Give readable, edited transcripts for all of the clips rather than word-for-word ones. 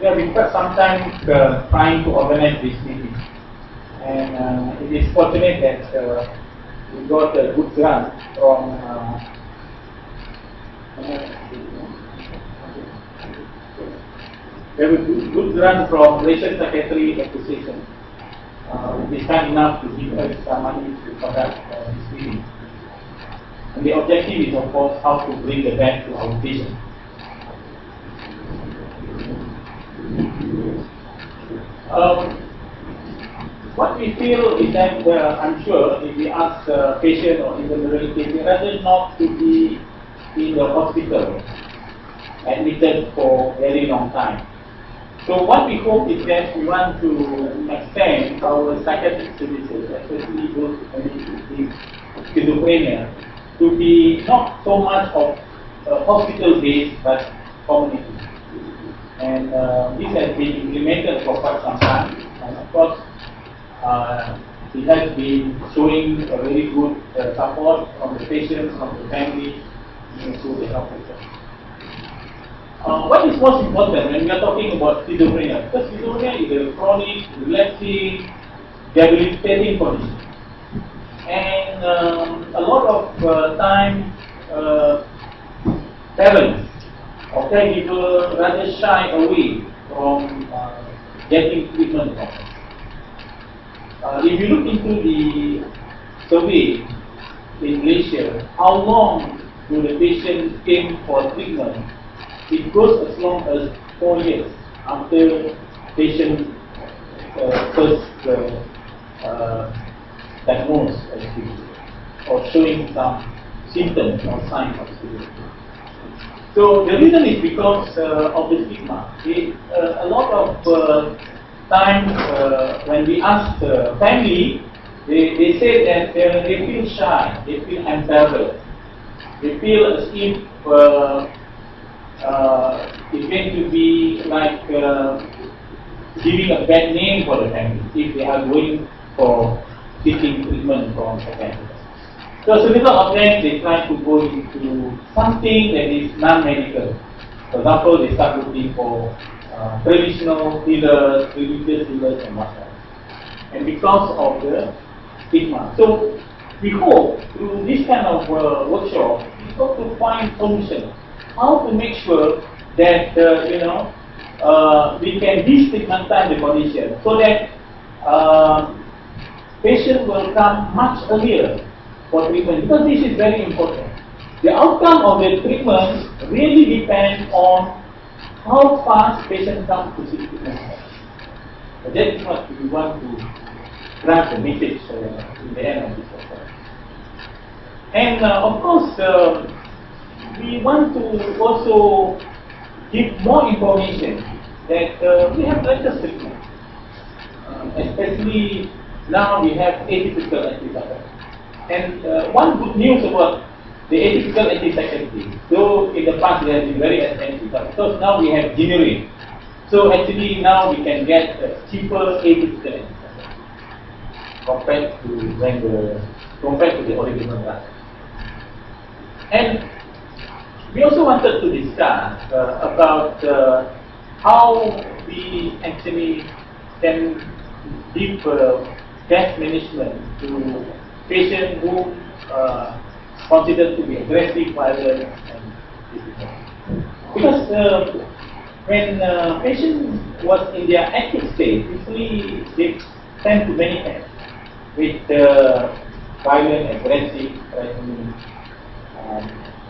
we have been quite some time trying to organize this meeting, and it is fortunate that we got a good grant from Malaysian Secretary Association. It is kind enough to give us some money to conduct this meeting. And the objective is, of course, how to bring the best to our patients. What we feel is that, I'm sure, if we ask a patient or even the relative, they rather not to be in the hospital, admitted for a very long time. So what we hope is that we want to extend our psychiatric services, especially those with schizophrenia, to be not so much of hospital-based, but community. And this has been implemented for quite some time, and of course, it has been showing a very good support from the patients, from the family, and to the health sector. What is most important when we are talking about schizophrenia? Because schizophrenia is a chronic, relapsing, debilitating condition. And a lot of time, parents or caregivers rather shy away from getting treatment. If you look into the survey in Malaysia, how long do the patients came for treatment? It goes as long as 4 years after patient first diagnosed as schizophrenia or showing some symptoms or signs of schizophrenia. So the reason is because of the stigma. A lot of times when we ask the family, they say that they feel shy, they feel embarrassed, they feel as if it's going to be like giving a bad name for the family if they are going for seeking treatment from psychiatrists. So as a result of that, they try to go into something that is non-medical. For example, they start looking for traditional healers, religious healers, and whatnot. And because of the stigma. So we hope through this kind of workshop, we hope to find solutions. How to make sure that we can destigmatize the condition so that patients will come much earlier for treatment, because this is very important. The outcome of the treatment really depends on how fast patients come to see treatment. That is what we want to grab the message in the end of this process. And of course, we want to also give more information that we have better treatment, especially now we have atypical antipsychotics. And one good news about the atypical antipsychotics, though in the past they have been very expensive, because now we have generic. So actually now we can get cheaper atypical antipsychotics compared to the original drug. And we also wanted to discuss about how we actually can give best management to patients who considered to be aggressive, violent, and difficult. Because when patient was in their active state, usually they tend to manifest with violent, aggressive, threatening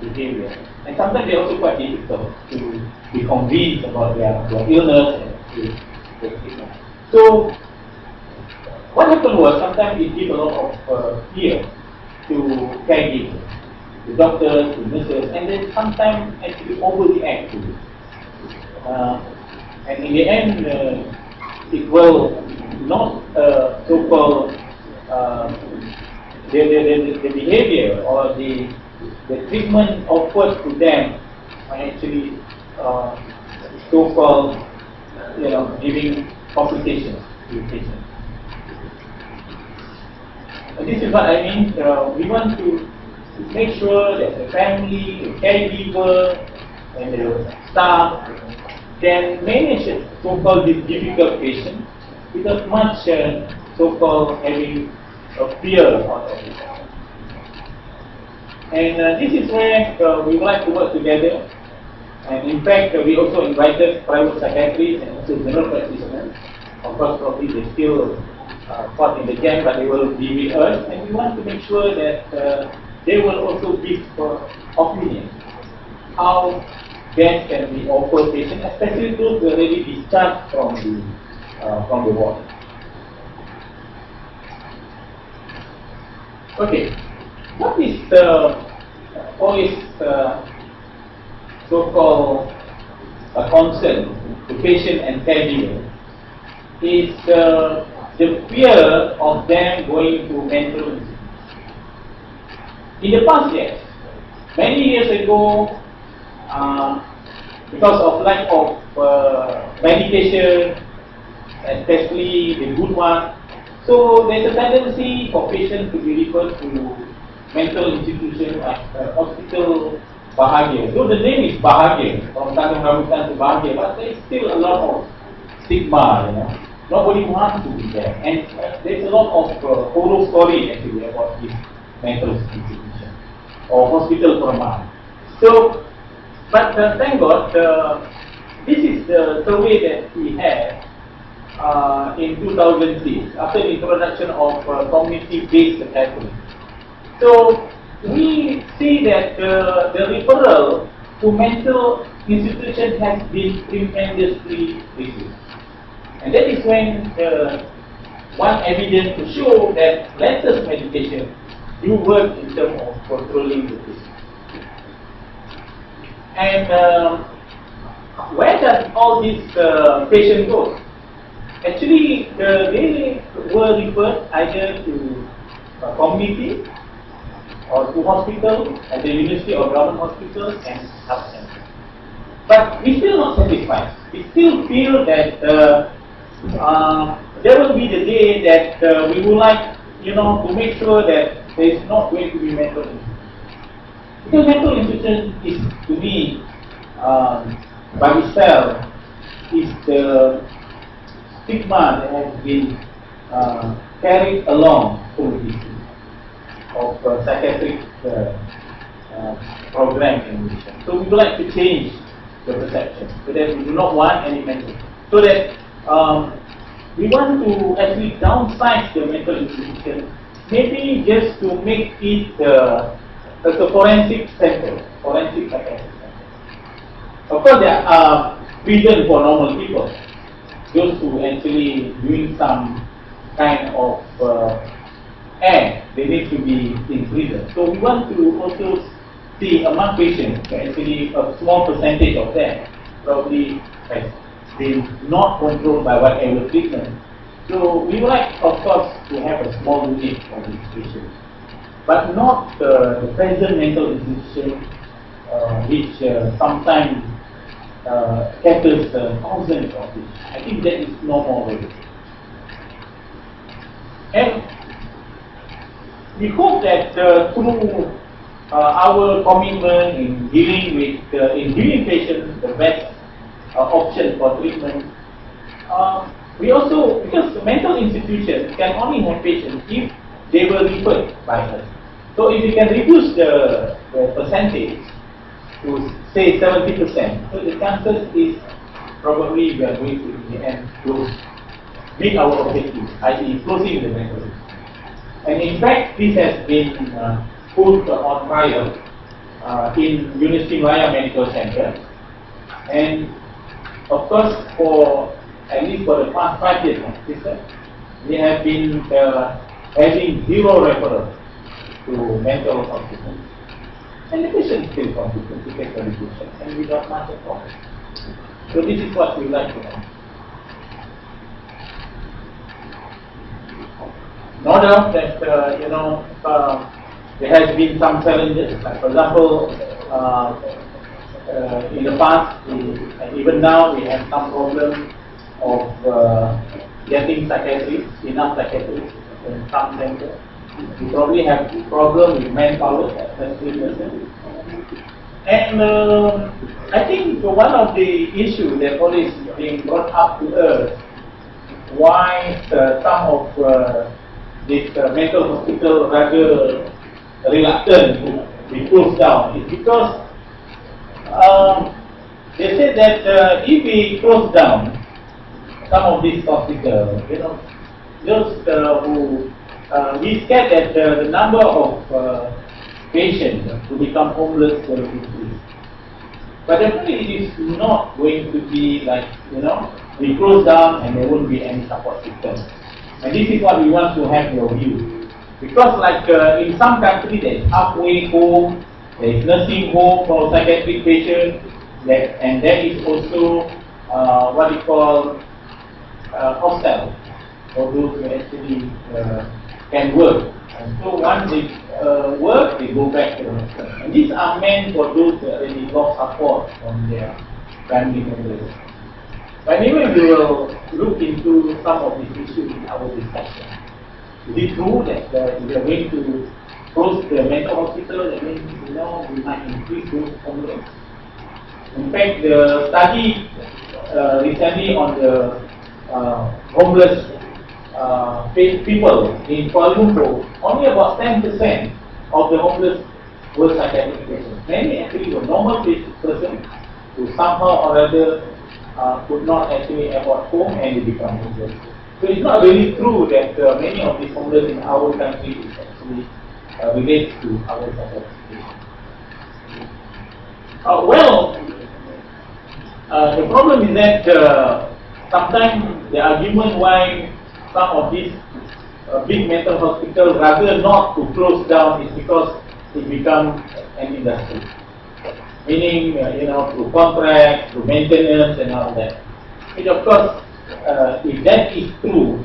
behavior. And sometimes they're also quite difficult to be convinced about their illness and to take treatment. So what happened was sometimes it gives a lot of fear to caregivers, to doctors, to nurses, and then sometimes actually overreact to it. And in the end, it will not so-called the behavior or the treatment offered to them are actually so-called giving complications to the patient. This is what I mean. We want to make sure that the family, the caregiver, and the staff can manage so-called this difficult patient without much so-called having a fear out of it. And this is where we would like to work together. And in fact, we also invited private psychiatrists and also general practitioners. Of course, probably they still caught in the jam, but they will be with us. And we want to make sure that they will also give opinion how best can we offer patients, especially those who are already discharged from the ward. Okay, what is always so-called concern to patient and caregiver is the fear of them going to mental institutions. In the past, yes, many years ago, because of lack of medication, especially the good one, so there's a tendency for patients to be referred to mental institution like hospital Bahagia. So the name is Bahagia, from Tanjung Rambutan to Bahagia, but there's still a lot of stigma, you know. Nobody wants to be there, and there's a lot of horror story actually about this mental institution or hospital for a month. So, but thank God, this is the survey that we had in 2006 after the introduction of community-based psychiatry. So we see that the referral to mental institutions has been tremendously reduced. And that is when one evidence to show that latest medication do work in terms of controlling the disease. And where does all these patients go? Actually, they were referred either to a community or to hospital at the university or government hospitals and health centers. But we still not satisfied. We still feel that there will be the day that we would like, you know, to make sure that there is not going to be mental institution. Because mental institution is, to me, by itself, is the stigma that has been carried along through history of psychiatric program in Malaysia. So we would like to change the perception so that we do not want any mental. So that we want to actually downsize the mental institution, maybe just to make it as a forensic center, forensic psychiatric center. Of course, there are prison for normal people, those who actually doing some kind of act, they need to be in prison. So we want to also see among patients, actually a small percentage of them probably has been not controlled by whatever treatment. So we would like, of course, to have a small unit for these patients, but not the present mental institution, which sometimes caters thousands of patients. I think that is no more ready. And we hope that through our commitment in dealing with in giving patients the best option for treatment, we also, because the mental institutions can only have patients if they were referred by us. So if we can reduce the percentage to say 70%, so the chances is probably we are going to in the end close, meet our objective, i.e. closing the mental institution. And in fact, this has been put on trial in University Malaya Medical Center, and of course, for at least for the past 5 years, we have been having zero referral to mental hospitals, and the patient is still competent to take the medication, and without much of problem. So this is what we like to know. No doubt that there has been some challenges. Like for example, in the past, and even now, we have some problem of getting psychiatrists, enough psychiatrists in some centers. We probably have problem with manpower, especially nurses. And I think one of the issues that always being brought up to us, why some of this mental hospital rather reluctant to be closed down, is because they say that if we close down some of these hospitals, those who we scared that the number of patients who become homeless will increase. But definitely it is not going to be like, we close down and there won't be any support system. And this is what we want to have your view. Because like in some countries there is halfway home, there is nursing home for psychiatric patients, and there is also what we call hostel for those who actually can work. And so once they work, they go back to the hostel. And these are meant for those who already lost support from their family members. But anyway, we will look into some of these issues in our discussion. Is it true that if we are going to close the mental hospital, that means we might increase those homeless? In fact, the study recently on the homeless people in Kuala Lumpur, only about 10% of the homeless were psychiatric patients. Many actually were normal persons who somehow or other could not actually afford home and they become homeless. So it's not really true that many of these homeless in our country is actually relates to our psychiatric patients. The problem is that sometimes the argument why some of these big mental hospitals rather not to close down is because it becomes an industry. Meaning, through contract, through maintenance and all that. Which of course, if that is true,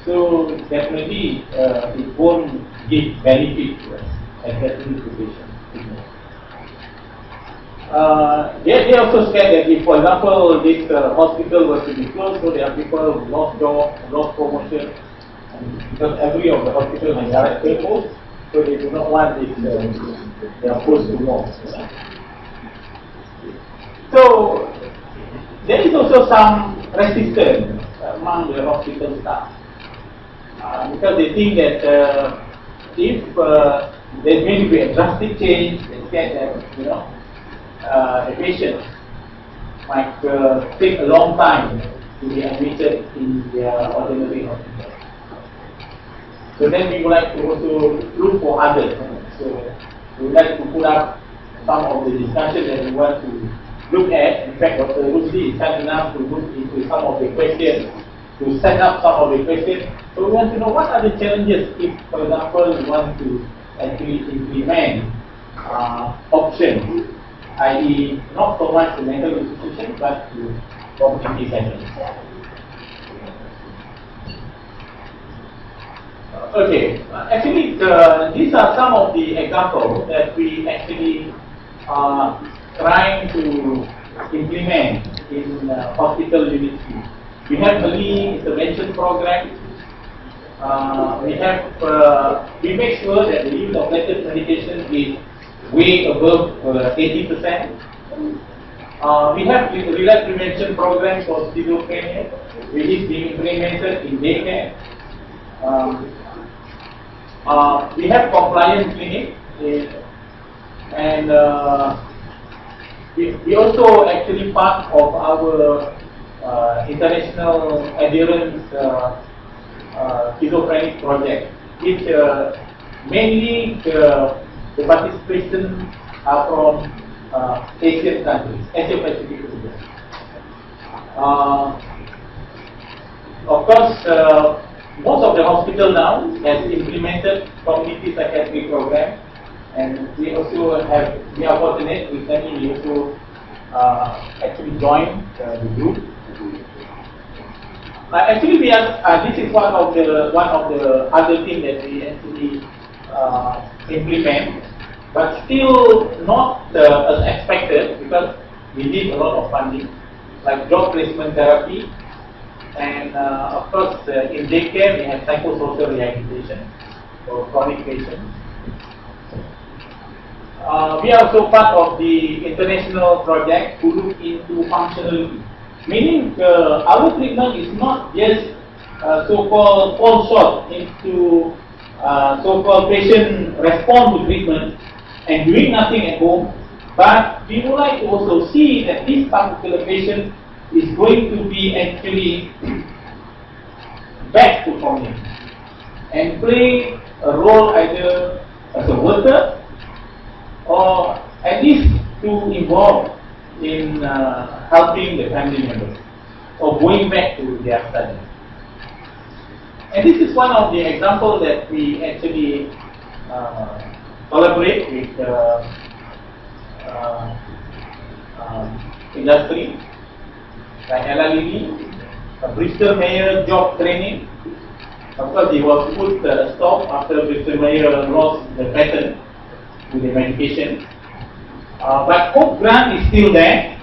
so definitely it won't give benefit to us, especially to patients. They also said that if, for example, this hospital was to be closed, so there are people who lost jobs, lost promotion, and because every of the hospital has director post, so they do not want this, their post to move. So there is also some resistance among the hospital staff because they think that if there's going to be a drastic change, they said that the patient might take a long time to be admitted in their ordinary hospital. So then we would like to also look for others. So we would like to put up some of the discussion that we want to look at. In fact, Dr. Rusdi is kind enough to look into some of the questions, to set up some of the questions. So we want to know what are the challenges if, for example, we want to actually implement options, i.e. not so much to mental institution but to community settings. Okay, actually these are some of the examples that we actually are trying to implement in hospital unit C. We have early intervention program. We make sure that the use of latest medication is way above 80%. We have relapse prevention programs for schizophrenia, which is being implemented in daycare. We have compliance clinic, and we also actually part of our international adherence schizophrenic project, which mainly the participants are from Asian countries, Asia Pacific region. Of course, most of the hospital now has implemented community psychiatry program, and we also we are fortunate. Recently, we also actually joined the group. Actually, we are. This is one of the other things that we actually implement, but still not as expected because we need a lot of funding, like job placement therapy. And of course, in daycare, we have psychosocial rehabilitation for chronic patients. We are also part of the international project to look into functionality. Meaning our treatment is not just so-called fall short into so-called patient respond to treatment and doing nothing at home, but we would like to also see that this particular patient is going to be actually back to community and play a role either as a worker or at least to involve in helping the family members or going back to their studies. And this is one of the examples that we actually collaborate with industry, like Avillion, Bristol Mayer job training. Of course, he was put stop after Bristol Mayer lost the patent to the medication. But Hope Grant is still there.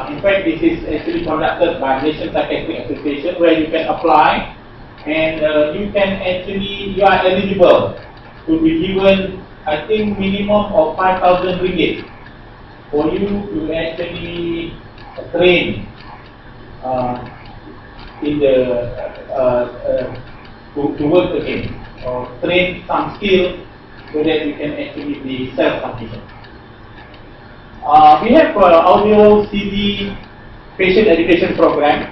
In fact, this is actually conducted by Malaysian Psychiatric Association, where you can apply and you are eligible to be given, I think, minimum of 5,000 ringgit for you to actually train in the to work again or train some skill so that you can actually be self-sufficient. We have audio CD patient education program,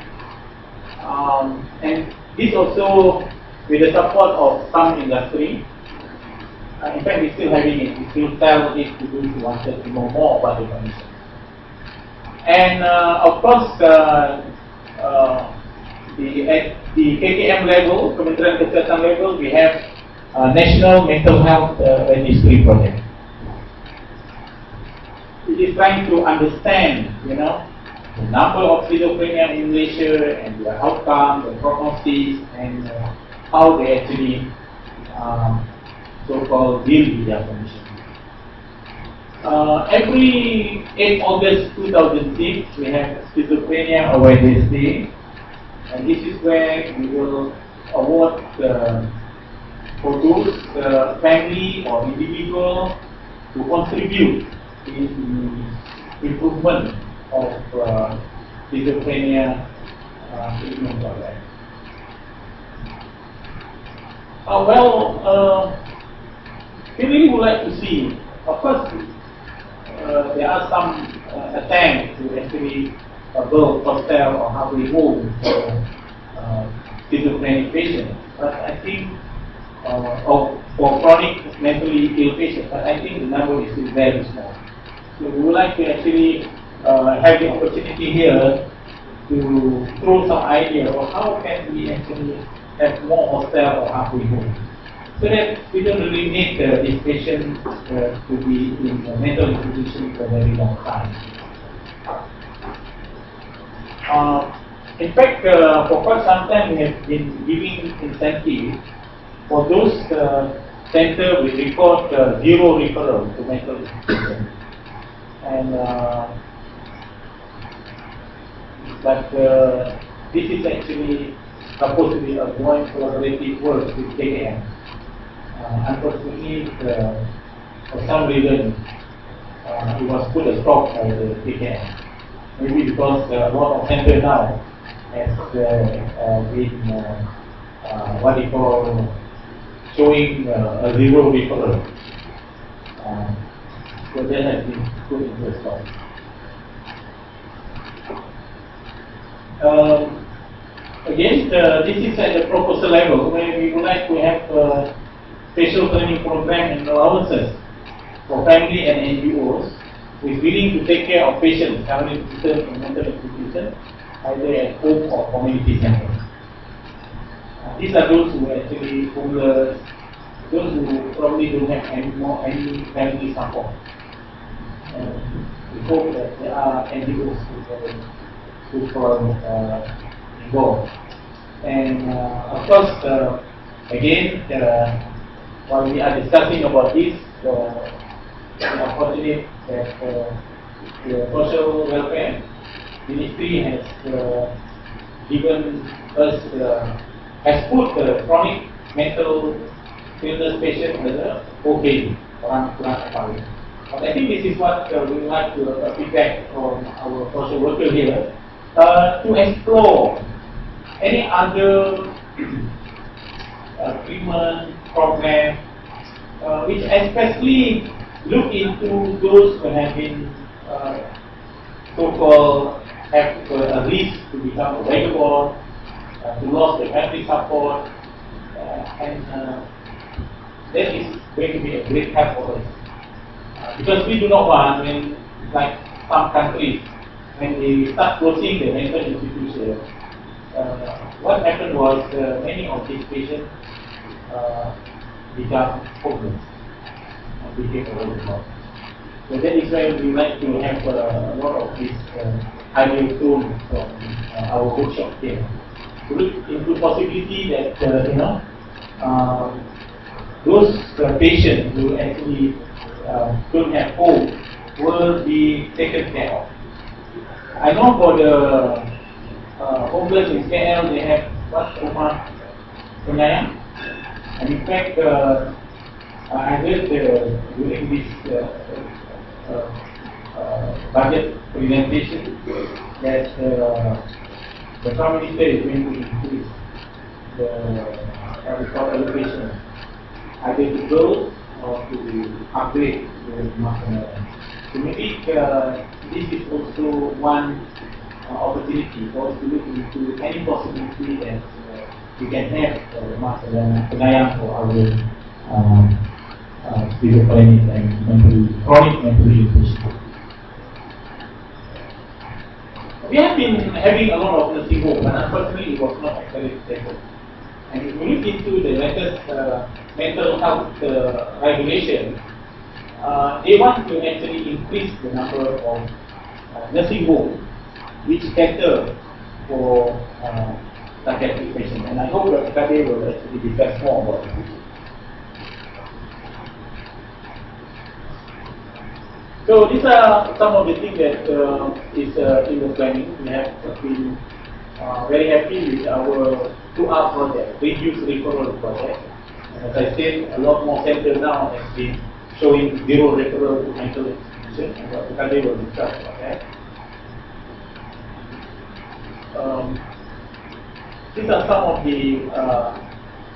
and this also with the support of some industry. In fact, we're still having it. We still tell it to those who wanted to know more about the condition. And of course, at the KKM level, Kementerian Kesihatan level, we have National Mental Health Registry project. It is trying to understand, the number of schizophrenia in Malaysia and their outcome, the prognosis, and how they actually so-called deal with their condition. Every 8 August 2006, we have Schizophrenia Awareness Day, and this is where we will award for those family or individual to contribute in the improvement of schizophrenia treatment program. We really would like to see, of course, there are some attempts to actually build hostel or halfway home for schizophrenic patients, but I think, or for chronic mentally ill patients, but I think the number is still very small. So we would like to actually have the opportunity here to throw some idea of how can we actually have more hostel or halfway home, so that we don't really need these patients to be in a mental institution for a very long time. In fact, for quite some time we have been giving incentive for those centers with record zero referral to mental institution. And but this is actually supposed to be a joint collaborative work with KKM. Unfortunately, for some reason, it was put a stop by the KKM. Maybe because a lot of centers now has been what they call showing a zero referral. So that has been put into a stop. Again, this is at the proposal level, where we would like to have special training program and allowances for family and NGOs who is willing to take care of patients currently in mental institutions, either at home or community centers. These are those who are actually homeless, those who probably don't have any family support. We hope that there are NGOs who are involved. And of course, again, while we are discussing about this, we are fortunate that the Social Welfare Ministry has given us, has put chronic mental illness patient as a OKD, orang kurang kepala. I think this is what we would like to feedback from our social worker here, to explore any other treatment program which especially look into those who have been so-called have a risk to become a vagabond, to lose the family support, and that is going to be a great help for us. Because we do not want, when, like some countries, when they start closing the mental institution, what happened was many of these patients become hopeless and became overwhelmed. So that is why we like to have a lot of these ideal tools from our workshop here. To look into possibility that those patients who actually don't have hope will be taken care of. I know for the homeless in KL, they have what, rumah penayang, and in fact I heard during this budget presentation that the Prime Minister is going to increase the allocation either to build or to upgrade the rumah penayang. So maybe this is also one opportunity for us to look into any possibility that we can have rumah penayang for our schizophrenic and chronic mental illness patients. We have been having a lot of nursing homes, but unfortunately it was not accredited. And if we look into the latest mental health regulation, they want to actually increase the number of nursing homes which cater for psychiatric patients. And I hope that Kade will actually discuss more about it. So these are some of the things that is in the planning. We have been very happy with our 2R project, reduce referral project. And as I said, a lot more centers now have been showing zero referral to mental institutions, and Dr. Kade will discuss about that. These are some of the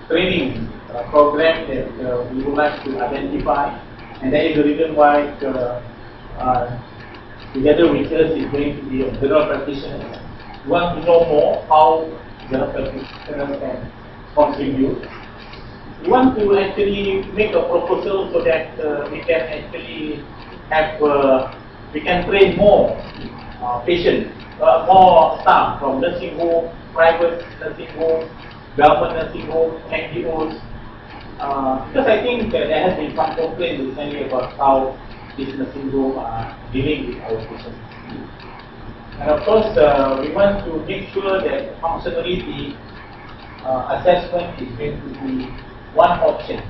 training programs that we would like to identify, and that is the reason why together with us is going to be a general practitioner. We want to know more how general practitioners can contribute. We want to actually make a proposal so that we can actually have, we can train more patients, more staff from nursing home, private nursing home, government nursing home, NGOs. Because I think there has been some complaints recently about how these nursing homes are dealing with our patients. And of course, we want to make sure that functionality assessment is going to be one option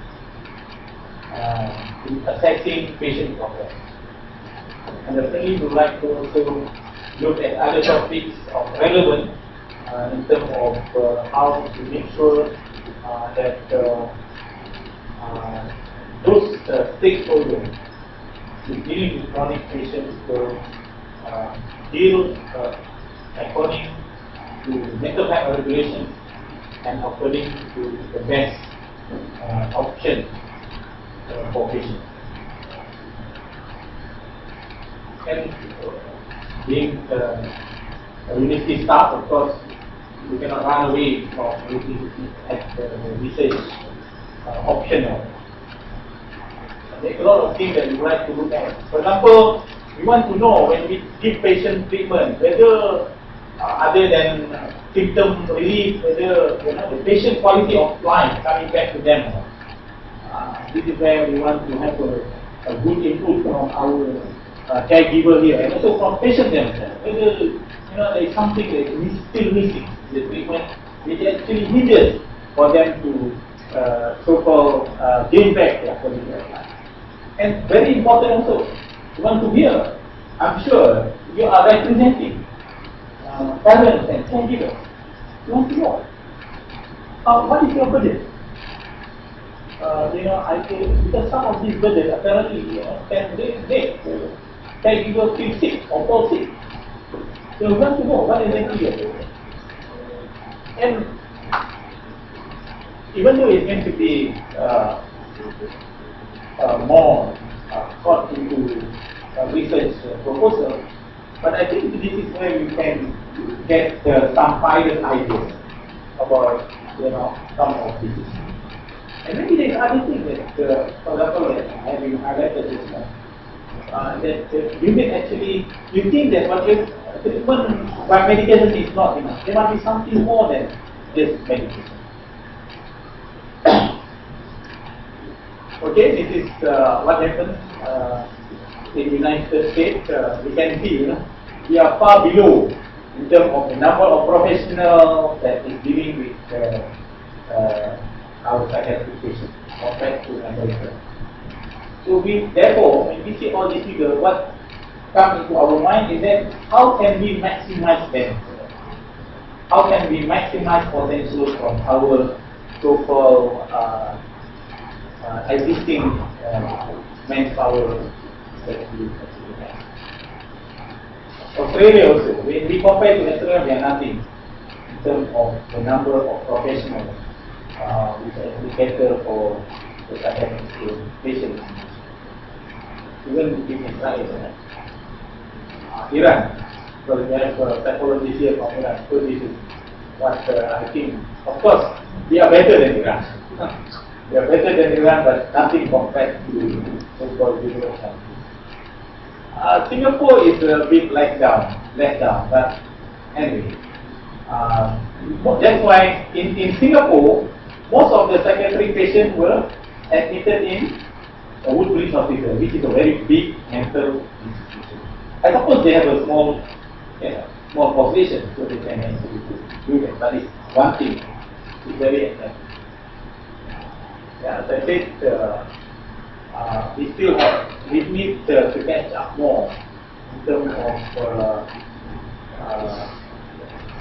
in assessing patient progress. And definitely we would like to also look at other topics of relevance in terms of how to make sure that those stakeholders dealing with chronic patients will deal according to mental health regulations and according to the best option for patients. And being a university staff, of course, we cannot run away from looking at the research optional. There are a lot of things that we would like to look at. For example, we want to know when we give patient treatment, whether other than symptom relief, whether the patient quality of life coming back to them. This is where we want to have a good input from our caregiver here, and also from patients themselves. Whether there is something that is still missing in the treatment, which actually needed for them to so-called gain back their quality of life. And very important also, you want to hear. I'm sure you are representing parents and caregivers. You want to know what is your burden? I feel because some of these burdens apparently, can people feel sick or fall sick. So we want to know what exactly you're doing. And even though it's meant to be more thought into research proposal, but I think this is where we can get some pilot ideas about some of these. And maybe there's other things that, for example, have you highlighted this one, that you can actually, you think that what you treatment by medication is not enough. There must be something more than just medication. Okay, this is what happens in the United States. We can see, we are far below in terms of the number of professionals that is dealing with our psychiatric patients compared to America. So therefore, when we see all these figures, what comes into our mind is that how can we maximize them? How can we maximize potential from our so-called existing manpower that we actually have? Australia also, when we compare to Australia, we are nothing in terms of the number of professionals which actually cater for the psychiatric patients. Even in Israel, Iran, so we have psychologists here from Iran. So this is what I think. Of course, we are better than Iran. We are better than Iran, but nothing compared to so-called developed countries. Singapore is a bit let down, but anyway. That's why in Singapore, most of the psychiatric patients were admitted in a Woodbridge hospital, which is a very big mental institution. I suppose they have a small population, so they can actually do that. But it's one thing, it's very expensive. Yeah, as I said, we need to catch up more in terms of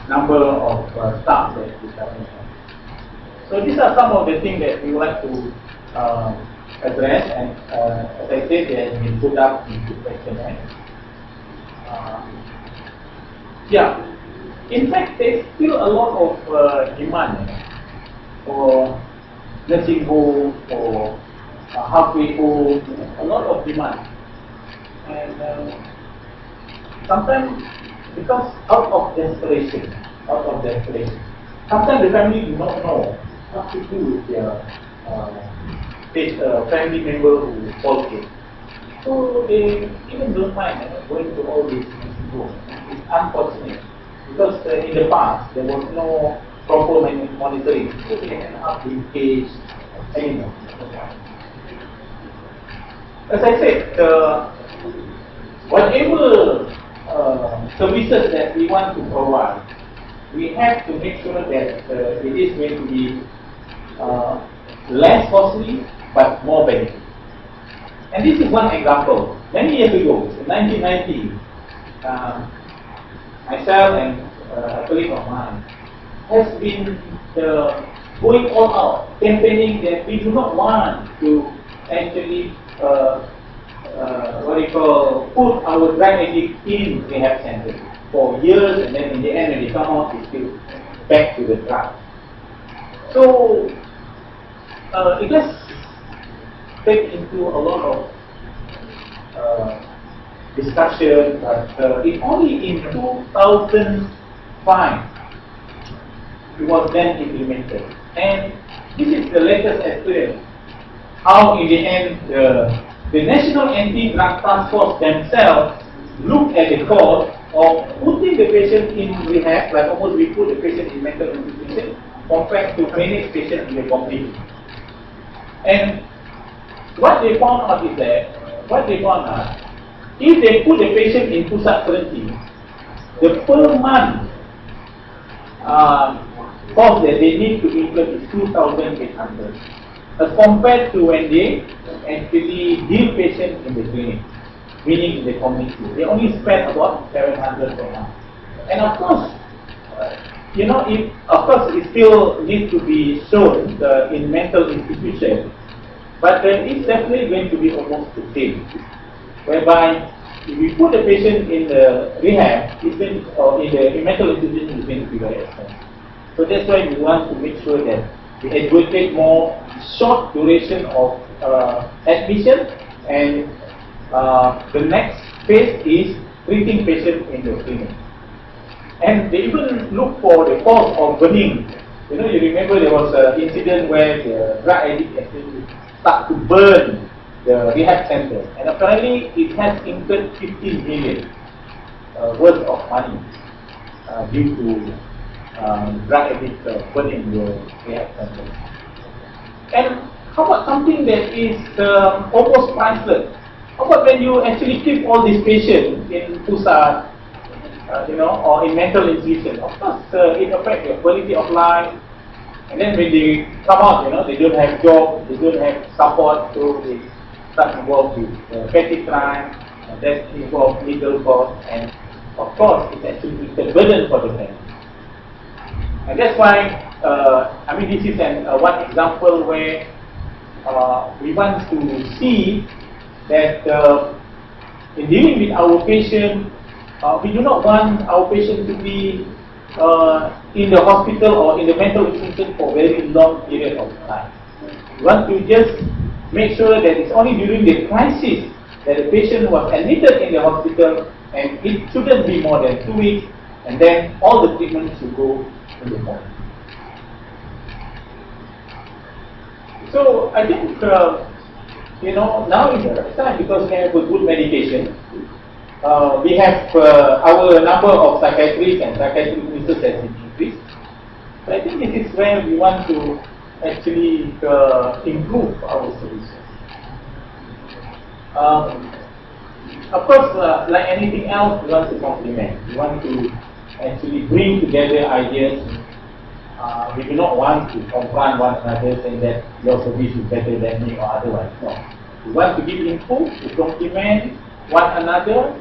number of staff that we have. So these are some of the things that we would like to address, and as I said, they have been put up into questionnaire. In fact, there's still a lot of demand for nursing home, for halfway home, a lot of demand. And sometimes, because out of desperation, sometimes the family do not know what to do with their family member who falls ill. So they even don't mind going to all these nursing homes. It's unfortunate because in the past there was no proper monitoring, so they end up being caged anymore. As I said, whatever services that we want to provide, we have to make sure that it is going to be less costly but more benefit. And this is one example. Many years ago, in 1990, myself and a colleague of mine has been going all out, campaigning that we do not want to actually put our drug addicts in rehab centers for years, and then in the end when they come out, they still back to the drug. So it has taken into a lot of discussion, but it only in 2005 it was then implemented. And this is the latest experience, how in the end the National Anti-Drug Task Force themselves looked at the cost of putting the patient in rehab, like almost we put the patient in mental institution, compared to manage patient in the community. And what they found out is that, if they put the patient in pusat quarantine, the per month cost that they need to incur is 2,800, as compared to when they actually deal patients in the clinic, meaning in the community. They only spend about 700 per month. And of course, it still needs to be shown in mental institutions But it's definitely going to be almost the same, whereby if we put the patient in the rehab, or in the mental institution, it's going to be very expensive. So that's why we want to make sure that we advocate more short duration of admission, and the next phase is treating patients in the clinic. And they even look for the cause of burning. You know, you remember there was an incident where the drug addict actually start to burn the rehab center, and apparently it has incurred 15 million worth of money due to drug addict burning the rehab center. And how about something that is almost priceless? How about when you actually keep all these patients in pusat, or in mental institution? Of course, it affects your quality of life. And then when they come out, they don't have job, they don't have support, so they start involved with petty crime, and that involves legal costs, and of course, it's a burden for the family. And that's why, this is one example where we want to see that in dealing with our patient, we do not want our patient to be in the hospital or in the mental institution for a very long period of time. We want to just make sure that it's only during the crisis that the patient was admitted in the hospital, and it shouldn't be more than 2 weeks, and then all the treatment should go in the morning. So I think now is the right time, because we have a good medication. We have our number of psychiatrists and psychiatric nurses has increased. So I think this is where we want to actually improve our solutions. Of course, like anything else, we want to complement. We want to actually bring together ideas. We do not want to confront one another saying that your service is better than me or otherwise. No. We want to give input, to complement one another,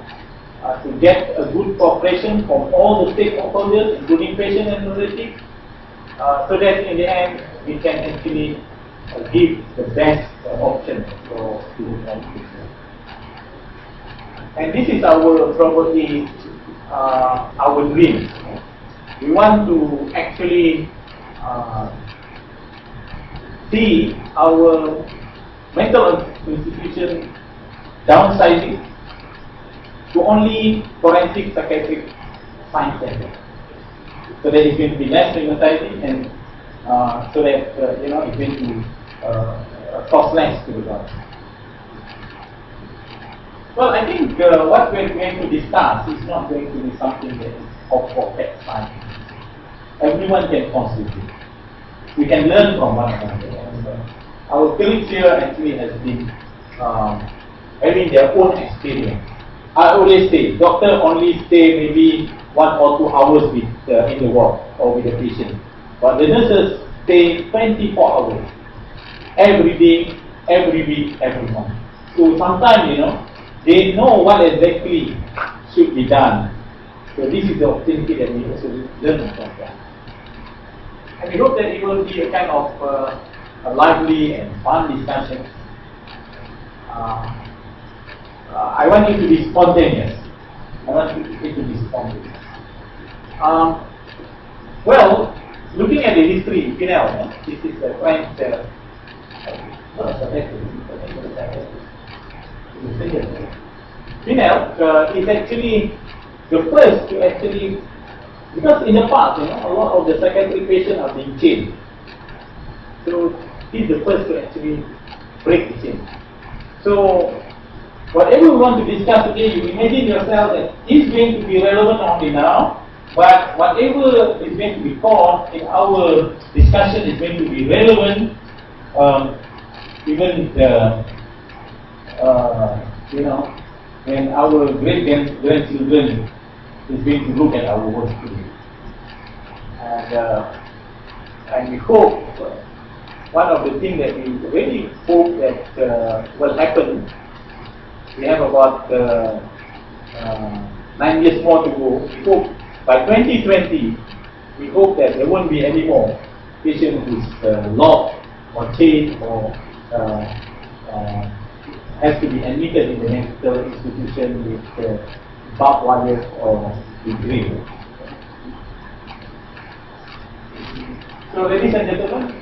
to get a good cooperation from all the stakeholders, including patient and relatives, so that in the end we can actually give the best option for students and patients. And this is probably our dream. We want to actually see our mental institution downsizing to only forensic psychiatric science center, so that it's going to be less stigmatizing, and so that it's going to cost less to the government. Well, I think what we're going to discuss is not going to be something that is of perfect science. Everyone can contribute. We can learn from one another. Our colleagues here actually has been having their own experience. I always say, doctor only stay maybe 1 or 2 hours with in the ward or with the patient, but the nurses stay 24 hours, every day, every week, every month. So sometimes, they know what exactly should be done. So this is the opportunity that we also learn from them. And we hope that it will be a kind of a lively and fun discussion. I want it to be spontaneous. Well, looking at the history, Pinel, this is a French Pinel is actually the first to actually, because in the past, a lot of the psychiatric patients are being chained. So he's the first to actually break the chain. So whatever we want to discuss today, you imagine yourself that it's going to be relevant only now, but whatever is going to be taught in our discussion is going to be relevant even when our great-grandchildren is going to look at our work today. And we hope, one of the things that we really hope that will happen, we have about 9 years more to go. We hope by 2020, we hope that there won't be any more patients who's locked or chained or has to be admitted in the medical institution with barbed wire or with drill. So, ladies and gentlemen,